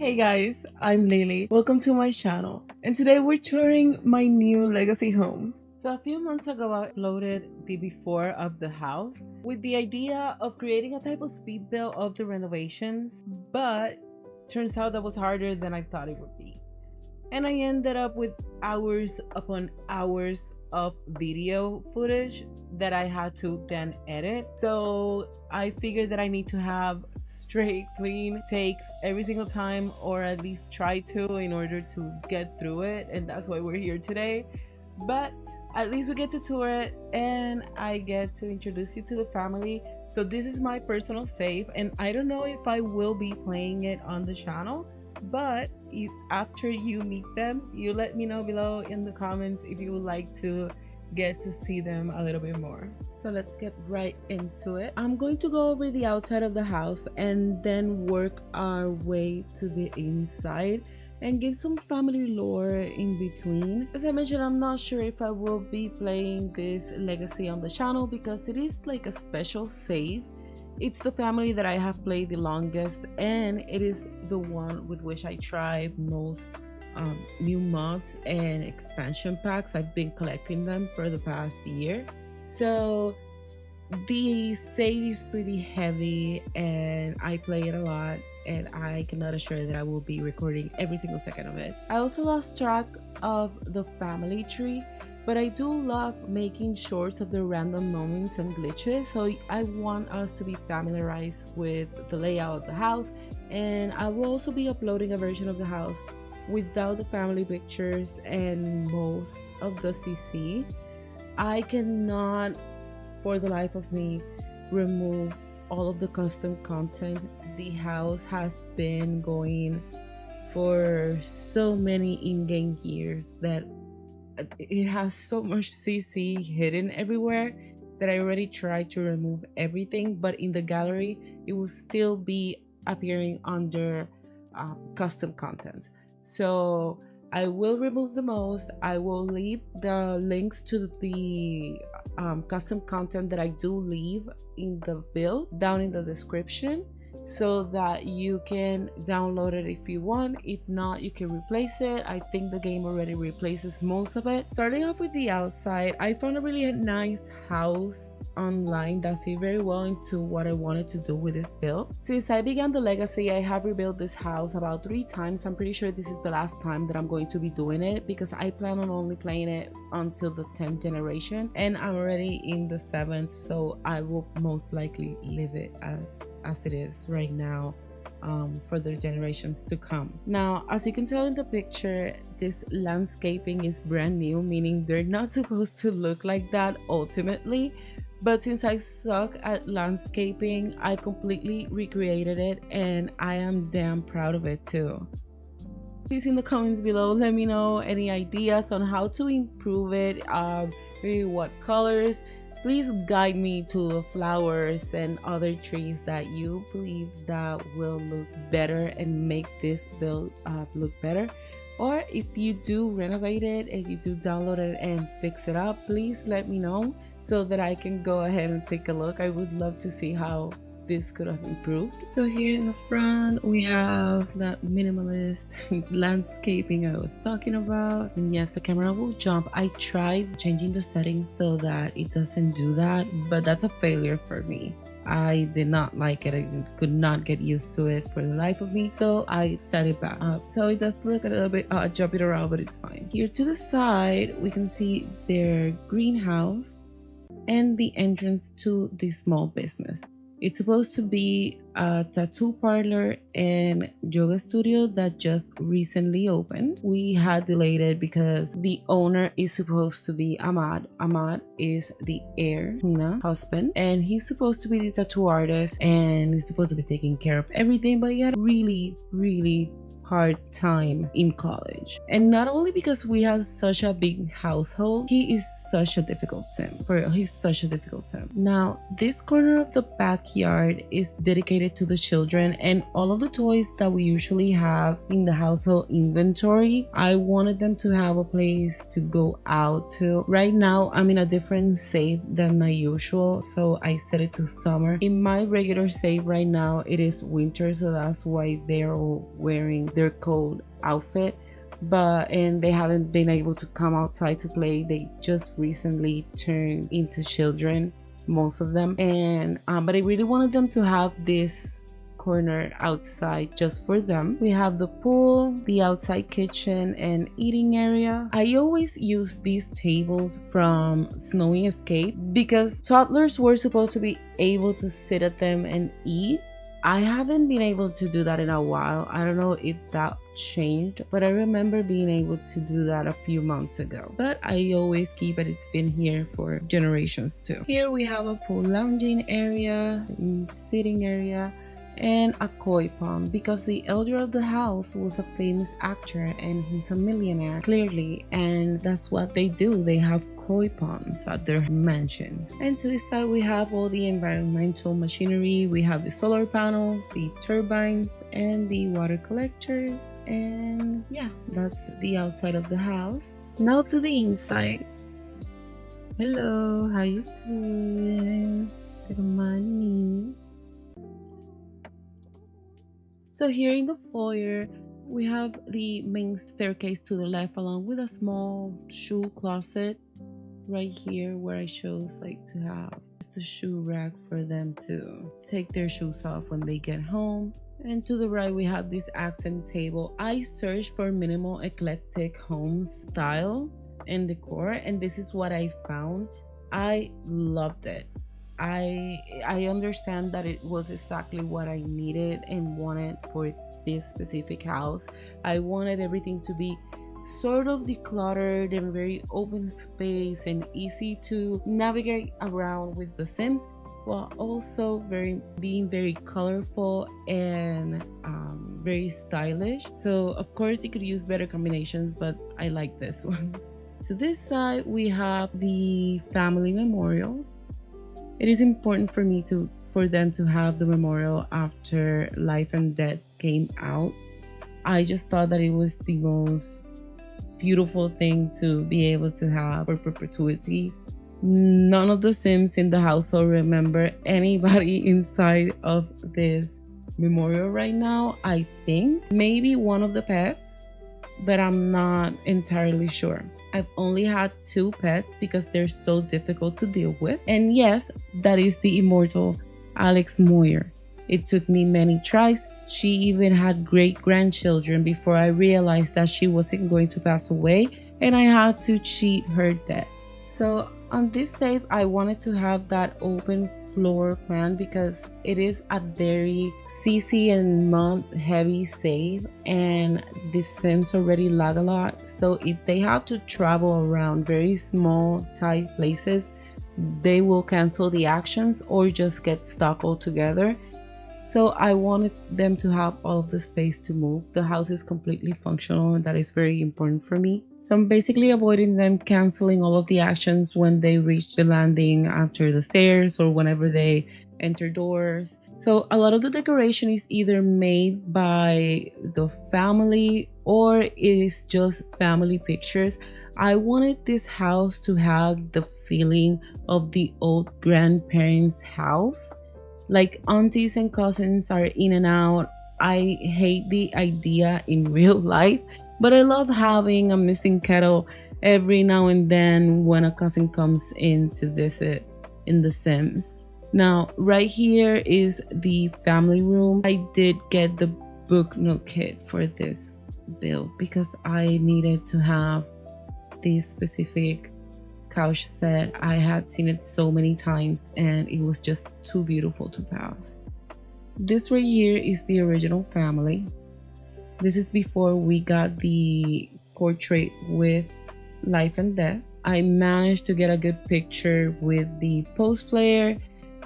Hey guys, I'm Lily. Welcome to my channel. And today we're touring my new legacy home. So a few months ago I uploaded the before of the house with the idea of creating a type of speed build of the renovations, but turns out that was harder than I thought it would be. And I ended up with hours upon hours of video footage that I had to then edit. So I figured that I need to have straight clean takes every single time, or at least try to, in order to get through it. And that's why we're here today. But at least we get to tour it and I get to introduce you to the family. So this is my personal save, and I don't know if I will be playing it on the channel, but after you meet them, you let me know below in the comments if you would like to get to see them a little bit more. So let's get right into it. I'm going to go over the outside of the house and then work our way to the inside and give some family lore in between. As I mentioned, I'm not sure if I will be playing this legacy on the channel because it is like a special save. It's the family that I have played the longest, and it is the one with which I try most new mods and expansion packs. I've been collecting them for the past year. So the save is pretty heavy and I play it a lot, and I cannot assure that I will be recording every single second of it. I also lost track of the family tree, but I do love making shorts of the random moments and glitches, so I want us to be familiarized with the layout of the house. And I will also be uploading a version of the house without the family pictures and most of the CC. I cannot for the life of me remove all of the custom content. The house has been going for so many in-game years that it has so much CC hidden everywhere that I already tried to remove everything, but in the gallery it will still be appearing under custom content. So I will remove the most. I will leave the links to the custom content that I do leave in the build down in the description, so that you can download it if you want. If not, you can replace it. I think the game already replaces most of it. Starting off with the outside, I found a really nice house online that fit very well into what I wanted to do with this build. Since I began the legacy, I have rebuilt this house about 3 times. I'm pretty sure this is the last time that I'm going to be doing it because I plan on only playing it until the 10th generation, and I'm already in the 7th, so I will most likely leave it as it is right now for the generations to come. Now, as you can tell in the picture, this landscaping is brand new, meaning they're not supposed to look like that ultimately, but since I suck at landscaping, I completely recreated it, and I am damn proud of it too. Please in the comments below let me know any ideas on how to improve it, maybe what colors. Please guide me to the flowers and other trees that you believe that will look better and make this build look better. Or if you do renovate it, if you do download it and fix it up, please let me know so that I can go ahead and take a look. I would love to see how this could have improved. So here in the front we have that minimalist landscaping I was talking about, and yes, the camera will jump. I tried changing the settings so that it doesn't do that, but that's a failure for me. I did not like it. I could not get used to it for the life of me, so I set it back up. So it does look a little bit jumping around, but it's fine. Here to the side we can see their greenhouse and the entrance to the small business. It's supposed to be a tattoo parlor and yoga studio that just recently opened. We had delayed it because the owner is supposed to be Ahmad. Ahmad is the heir, husband, and he's supposed to be the tattoo artist and he's supposed to be taking care of everything, but he had a really hard time in college. And not only because we have such a big household, he's such a difficult sim. Now, this corner of the backyard is dedicated to the children, and all of the toys that we usually have in the household inventory, I wanted them to have a place to go out to. Right now, I'm in a different save than my usual, so I set it to summer. In my regular save right now, it is winter, so that's why they're all wearing their cold outfit. And they haven't been able to come outside to play. They just recently turned into children, most of them, and but I really wanted them to have this corner outside just for them. We have the pool, the outside kitchen and eating area. I always use these tables from Snowy Escape because toddlers were supposed to be able to sit at them and eat. I haven't been able to do that in a while. I don't know if that changed, but I remember being able to do that a few months ago. But I always keep it. It's been here for generations too. Here we have a pool lounging area, sitting area, and a koi pond because the elder of the house was a famous actor and he's a millionaire clearly, and that's what they do. They have koi ponds at their mansions. And to this side we have all the environmental machinery. We have the solar panels, the turbines and the water collectors, and yeah, that's the outside of the house. Now to the inside. Hello, how you doing? Good morning. So here in the foyer, we have the main staircase to the left, along with a small shoe closet right here where I chose to have just a shoe rack for them to take their shoes off when they get home. And to the right, we have this accent table. I searched for minimal eclectic home style and decor, and this is what I found. I loved it. I understand that it was exactly what I needed and wanted for this specific house. I wanted everything to be sort of decluttered and very open space and easy to navigate around with The Sims, while also being very colorful and very stylish. So of course you could use better combinations, but I like this one. To this side we have the family memorial. It is important for me for them to have the memorial after Life and Death came out. I just thought that it was the most beautiful thing to be able to have for perpetuity. None of the Sims in the household remember anybody inside of this memorial right now. I think maybe one of the pets, but I'm not entirely sure. I've only had 2 pets because they're so difficult to deal with. And yes, that is the immortal Alex Moyer. It took me many tries. She even had great-grandchildren before I realized that she wasn't going to pass away, and I had to cheat her death. So on this save, I wanted to have that open floor plan because it is a very CC and mod heavy save, and the Sims already lag a lot. So if they have to travel around very small, tight places, they will cancel the actions or just get stuck altogether. So I wanted them to have all of the space to move. The house is completely functional, and that is very important for me. So I'm basically avoiding them canceling all of the actions when they reach the landing after the stairs or whenever they enter doors. So a lot of the decoration is either made by the family or it is just family pictures. I wanted this house to have the feeling of the old grandparents' house. Like aunties and cousins are in and out. I hate the idea in real life, but I love having a missing kettle every now and then when a cousin comes in to visit in The Sims. Now, right here is the family room. I did get the book nook kit for this build because I needed to have this specific couch set. I had seen it so many times and it was just too beautiful to pass. This right here is the original family. This is before we got the portrait with Life and Death. I managed to get a good picture with the post player,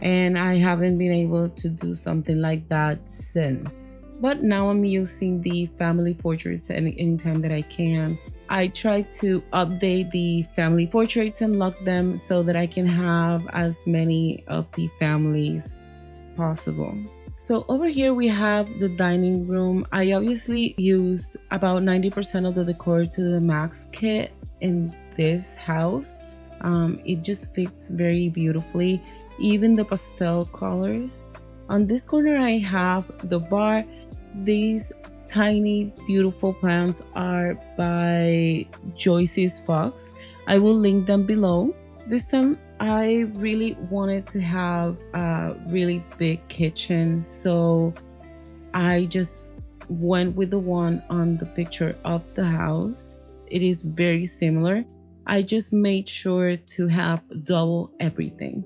and I haven't been able to do something like that since. but now I'm using the family portraits anytime that I can. I try to update the family portraits and lock them so that I can have as many of the families possible. So over here we have the dining room. I obviously used about 90% of the decor to the max kit in this house. It just fits very beautifully, even the pastel colors. On this corner I have the bar. These tiny beautiful plants are by Joyce's Fox. I will link them below. This time I really wanted to have a really big kitchen, so I just went with the one on the picture of the house. It is very similar. I just made sure to have double everything.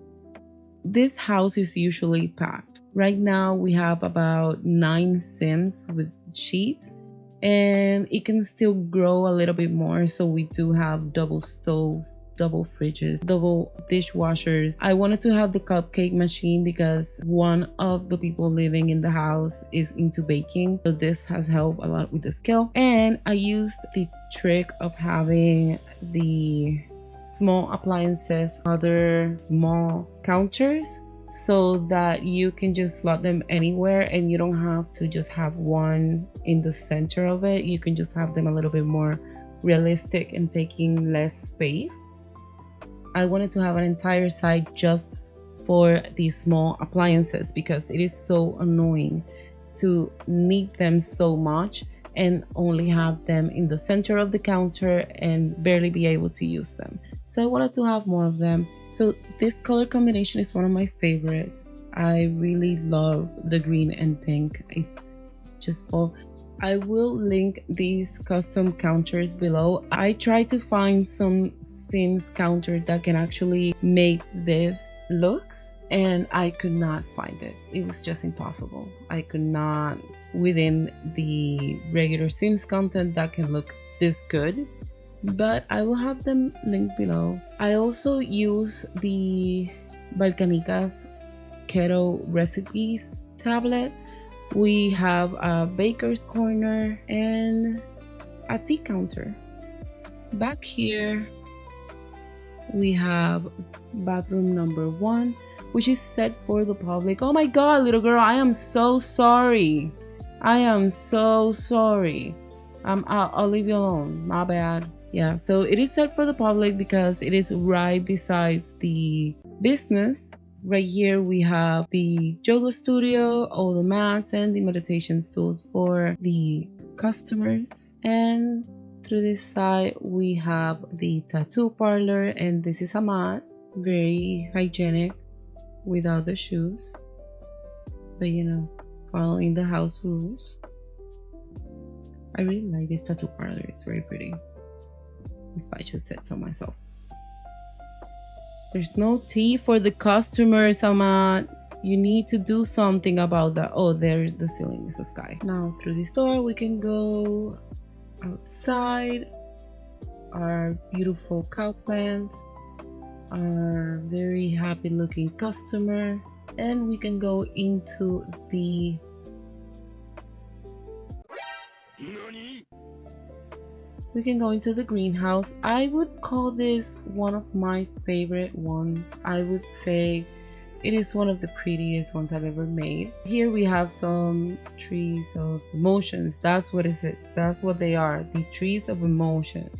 This house is usually packed. Right now we have about 9 sinks with sheets, and it can still grow a little bit more, so we do have double stoves, double fridges, double dishwashers. I wanted to have the cupcake machine because one of the people living in the house is into baking, so this has helped a lot with the skill. And I used the trick of having the small appliances, other small counters, so that you can just slot them anywhere and you don't have to just have one in the center of it. You can just have them a little bit more realistic and taking less space. I wanted to have an entire side just for these small appliances because it is so annoying to need them so much and only have them in the center of the counter and barely be able to use them. So I wanted to have more of them. So this color combination is one of my favorites. I really love the green and pink. It's just all. I will link these custom counters below. I tried to find some Sims counter that can actually make this look, and I could not find it. It was just impossible. I could not, within the regular Sims content, that can look this good, but I will have them linked below. I also use the Balcanicas Keto Recipes tablet. We have a baker's corner and a tea counter. Back here we have bathroom number 1, which is set for the public. Oh my god, little girl, I am so sorry. I am so sorry. I'll leave you alone. My bad. Yeah, so it is set for the public because it is right besides the business. Right here we have the yoga studio, all the mats and the meditation stools for the customers. And through this side we have the tattoo parlor, and this is a mat, very hygienic without the shoes, but you know, following the house rules. I really like this tattoo parlor, it's very pretty, if I should say so myself. There's no tea for the customers, Ahmad. You need to do something about that. Oh, there's the ceiling is a sky. Now through this door we can go outside. Our beautiful cow plant, our very happy looking customer, and we can go into the greenhouse. I would call this one of my favorite ones. I would say it is one of the prettiest ones I've ever made. Here we have some trees of emotions. That's what is it. That's what they are. The trees of emotion.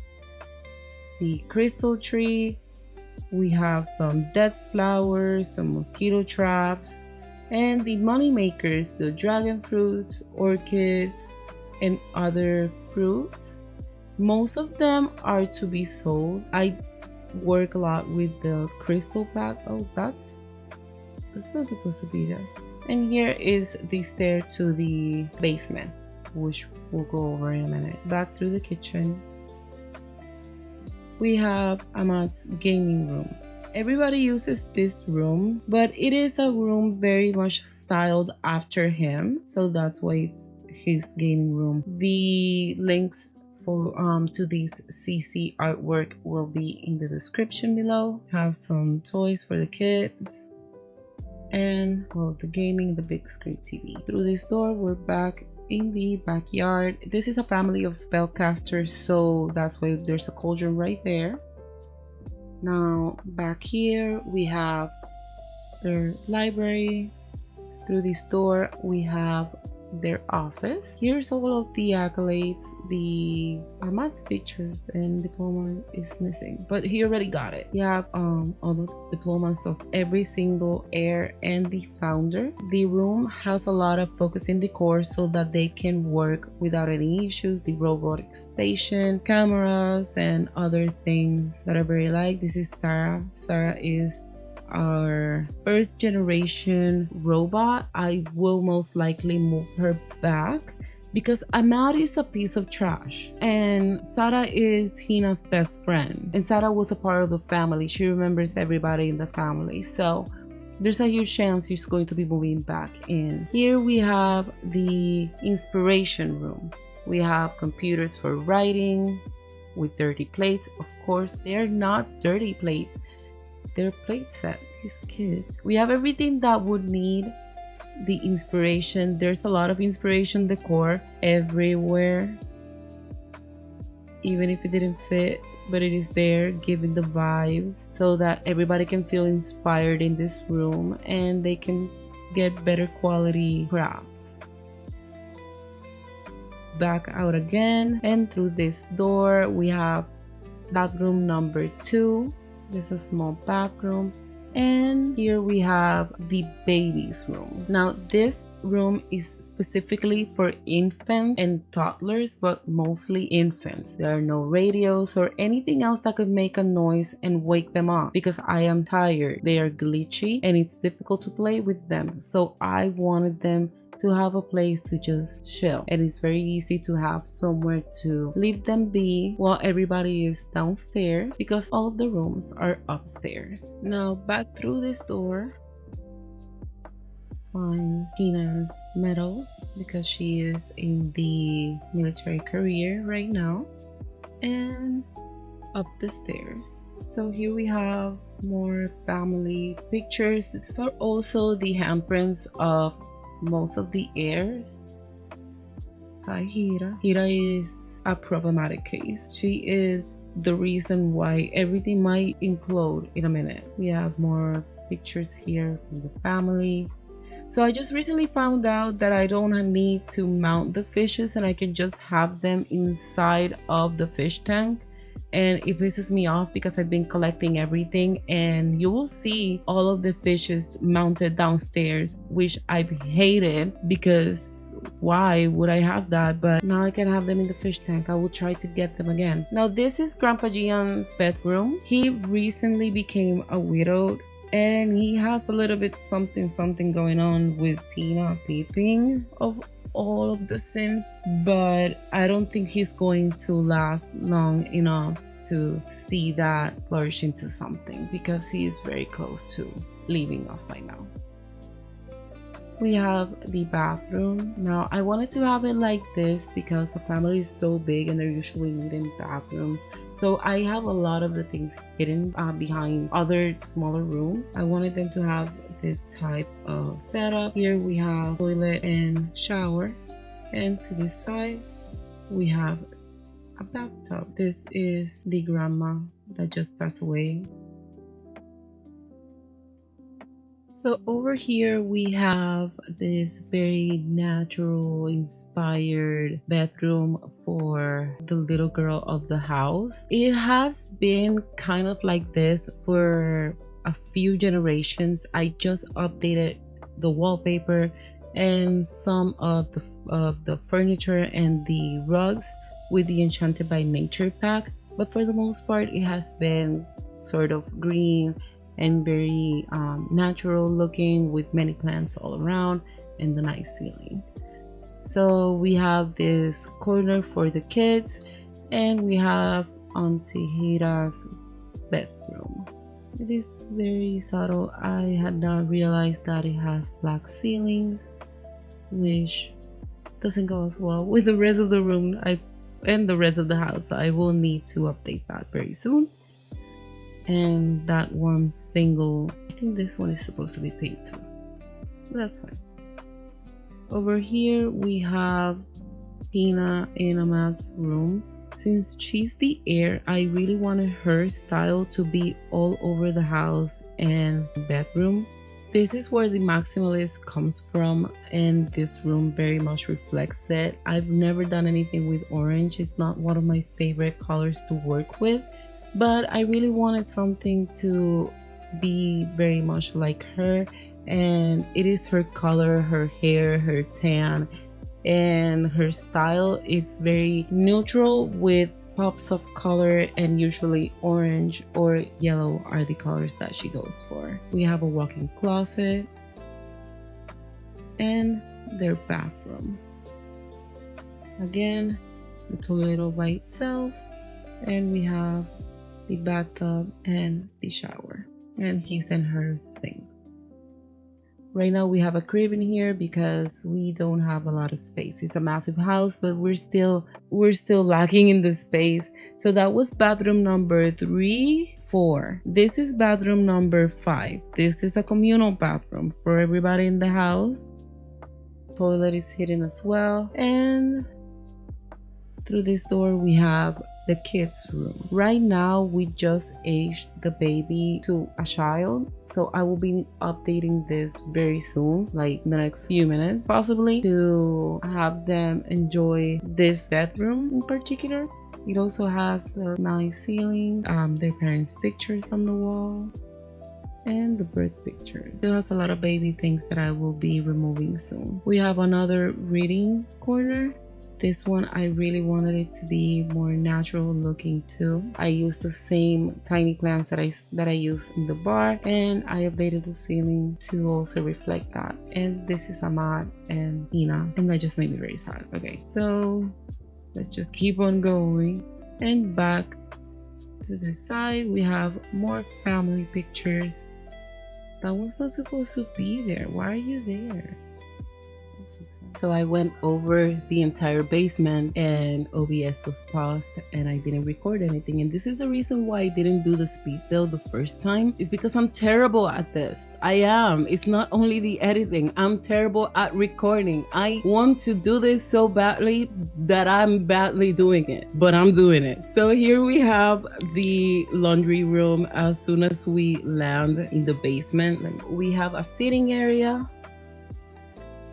The crystal tree. We have some dead flowers, some mosquito traps, and the money makers, the dragon fruits, orchids, and other fruits. Most of them are to be sold. I work a lot with the crystal pack. Oh, that's not supposed to be there. And here is the stair to the basement, which we'll go over in a minute. Back through the kitchen, we have Ahmad's gaming room. Everybody uses this room, but it is a room very much styled after him, so that's why it's his gaming room. The links for to this CC artwork will be in the description below. Have some toys for the kids, and well, the gaming, the big screen TV. Through this door we're back in the backyard. This is a family of spellcasters, so that's why there's a cauldron right there. Now back here we have their library. Through this door we have their office. Here's all of the accolades. The Ahmad's pictures and diploma is missing, but he already got it. You have all the diplomas of every single heir and the founder. The room has a lot of focusing decor so that they can work without any issues. The robotic station, cameras, and other things that I very like. This is Sarah. Sarah is our first generation robot. I will most likely move her back because Ahmad is a piece of trash and Sarah is Hina's best friend, and Sarah was a part of the family. She remembers everybody in the family, so there's a huge chance she's going to be moving back in. Here we have the inspiration room. We have computers for writing with dirty plates. Of course, they're not dirty plates, their plate set. This kid. We have everything that would need the inspiration. There's a lot of inspiration decor everywhere, even if it didn't fit, but it is there giving the vibes so that everybody can feel inspired in this room and they can get better quality crafts. Back out again, and through this door we have bathroom number 2. There's a small bathroom, and here we have the baby's room. Now this room is specifically for infants and toddlers, but mostly infants. There are no radios or anything else that could make a noise and wake them up because I am tired. They are glitchy and it's difficult to play with them, so I wanted them to have a place to just chill, and it's very easy to have somewhere to leave them be while everybody is downstairs because all of the rooms are upstairs. Now back through this door, find Hina's medal because she is in the military career right now, and up the stairs. So here we have more family pictures. These are also the handprints of most of the heirs. Hi Hira. Hira is a problematic case. She is the reason why everything might implode in a minute. We have more pictures here from the family. So I just recently found out that I don't need to mount the fishes and I can just have them inside of the fish tank. And it pisses me off because I've been collecting everything, and you will see all of the fishes mounted downstairs, which I've hated because why would I have that? But now I can have them in the fish tank. I will try to get them again. Now this is Grandpa Gian's bedroom. He recently became a widow and he has a little bit something going on with Tina peeping of all of the sins, but I don't think he's going to last long enough to see that flourish into something because he is very close to leaving us by now. We have the bathroom. Now I wanted to have it like this because the family is so big and they're usually needing bathrooms, so I have a lot of the things hidden behind other smaller rooms. I wanted them to have this type of setup. Here we have toilet and shower, and to this side we have a bathtub. This is the grandma that just passed away. So over here we have this very natural inspired bedroom for the little girl of the house. It has been kind of like this for a few generations. I just updated the wallpaper and some of the furniture and the rugs with the Enchanted by Nature pack, but for the most part it has been sort of green and very natural looking with many plants all around and the nice ceiling. So we have this corner for the kids, and we have Auntie Hira's bedroom. It is very subtle. I had not realized that it has black ceilings, which doesn't go as well with the rest of the room and the rest of the house. I will need to update that very soon. And that one single, I think this one is supposed to be pink too. That's fine. Over here we have Tina in Amad's room. Since she's the heir, I really wanted her style to be all over the house and bedroom. This is where the maximalist comes from, and this room very much reflects it. I've never done anything with orange. It's not one of my favorite colors to work with, but I really wanted something to be very much like her, and it is her color, her hair, her tan, and her style is very neutral with pops of color, and usually orange or yellow are the colors that she goes for. We have a walk-in closet and their bathroom. Again, the toilet all by itself, and we have the bathtub and the shower and his and her sink. Right now we have a crib in here because we don't have a lot of space. It's a massive house, but we're still lacking in the space. So that was bathroom number 3, 4. This is bathroom number 5. This is a communal bathroom for everybody in the house. Toilet is hidden as well, and through this door we have the kids room. Right now we just aged the baby to a child, so I will be updating this very soon, like the next few minutes possibly, to have them enjoy this bedroom in particular. It also has the nice ceiling, their parents' pictures on the wall, and the birth pictures. It has a lot of baby things that I will be removing soon. We have another reading corner. This one I really wanted it to be more natural looking too. I used the same tiny plants that I used in the bar, and I updated the ceiling to also reflect that. And this is Amad and Ina, and that just made me very sad. Okay, so let's just keep on going. And back to the side we have more family pictures. That was not supposed to be there. Why are you there? So I went over the entire basement and OBS was paused and I didn't record anything. And this is the reason why I didn't do the speed build the first time, is because I'm terrible at this. I am. It's not only the editing. I'm terrible at recording. I want to do this so badly that I'm badly doing it, but I'm doing it. So here we have the laundry room. As soon as we land in the basement, we have a sitting area.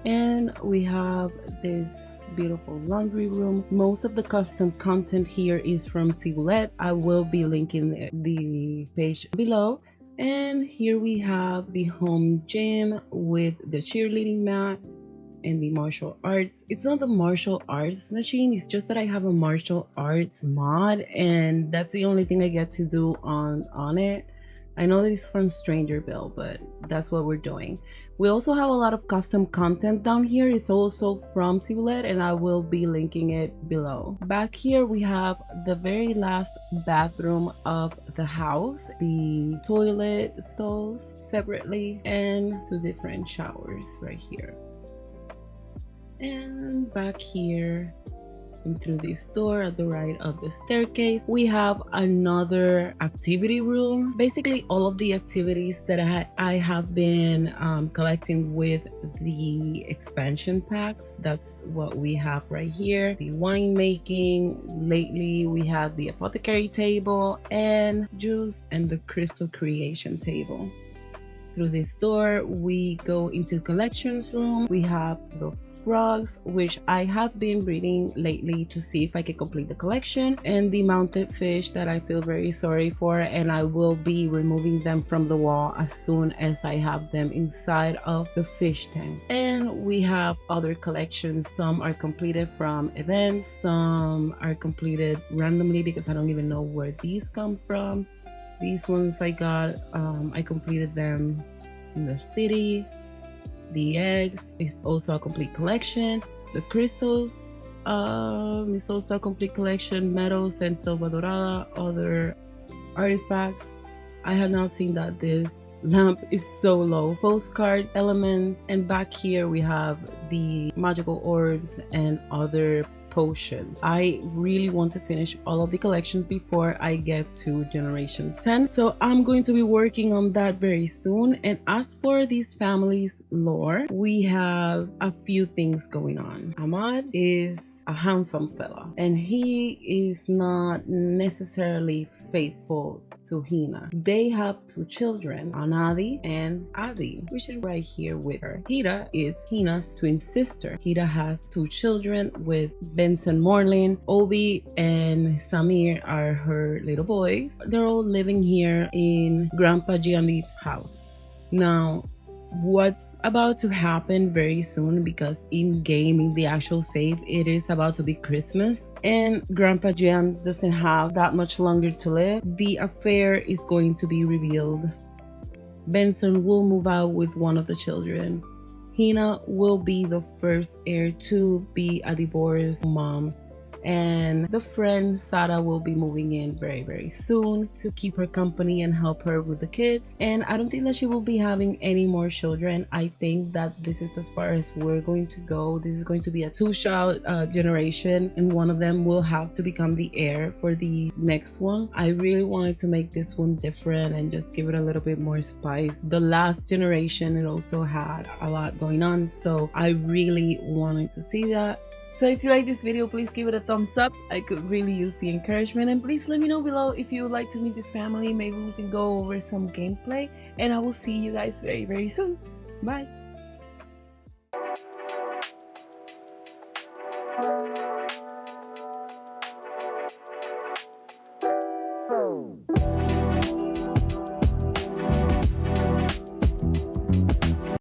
And we have this beautiful laundry room. Most of the custom content here is from Ciboulette. I will be linking the page below. And here we have the home gym with the cheerleading mat and the martial arts. It's not the martial arts machine, it's just that I have a martial arts mod, and that's the only thing I get to do on it. I know that it's from Strangerville, but that's what we're doing. We also have a lot of custom content down here. It's also from Ciboulette, and I will be linking it below. Back here we have the very last bathroom of the house, the toilet stalls separately, and 2 different showers right here. And back here, and through this door at the right of the staircase, we have another activity room. Basically all of the activities that I have been collecting with the expansion packs. That's what we have right here. The winemaking, lately we have the apothecary table and juice, and the crystal creation table. Through this door we go into collections room. We have the frogs, which I have been breeding lately to see if I can complete the collection, and the mounted fish that I feel very sorry for, and I will be removing them from the wall as soon as I have them inside of the fish tank. And we have other collections. Some are completed from events, some are completed randomly because I don't even know where these come from. These ones I got, I completed them in the city. The eggs is also a complete collection. The crystals is also a complete collection. Metals and Selva Dorada, other artifacts. I have not seen that this lamp is so low. Postcard elements, and back here we have the magical orbs and other potions. I really want to finish all of the collections before I get to generation 10, so I'm going to be working on that very soon. And as for these families lore, we have a few things going on. Ahmad is a handsome fella, and he is not necessarily faithful to Hina. They have two children, Anadi and Adi, which is right here with her. Hira is Hina's twin sister. Hira has two children with Benson Morlin. Obi and Samir are her little boys. They're all living here in Grandpa Giandi's house. Now, what's about to happen very soon, because in game, in the actual save, it is about to be Christmas and Grandpa Gian doesn't have that much longer to live. The affair is going to be revealed. Benson will move out with one of the children. Hina will be the first heir to be a divorced mom, and the friend Sarah will be moving in very soon to keep her company and help her with the kids. And I don't think that she will be having any more children. I think that this is as far as we're going to go. This is going to be a two-child generation, and one of them will have to become the heir for the next one. I really wanted to make this one different and just give it a little bit more spice. The last generation, it also had a lot going on, so I really wanted to see that. So if you like this video, please give it a thumbs up. I could really use the encouragement, and please let me know below if you would like to meet this family. Maybe we can go over some gameplay, and I will see you guys very soon. Bye.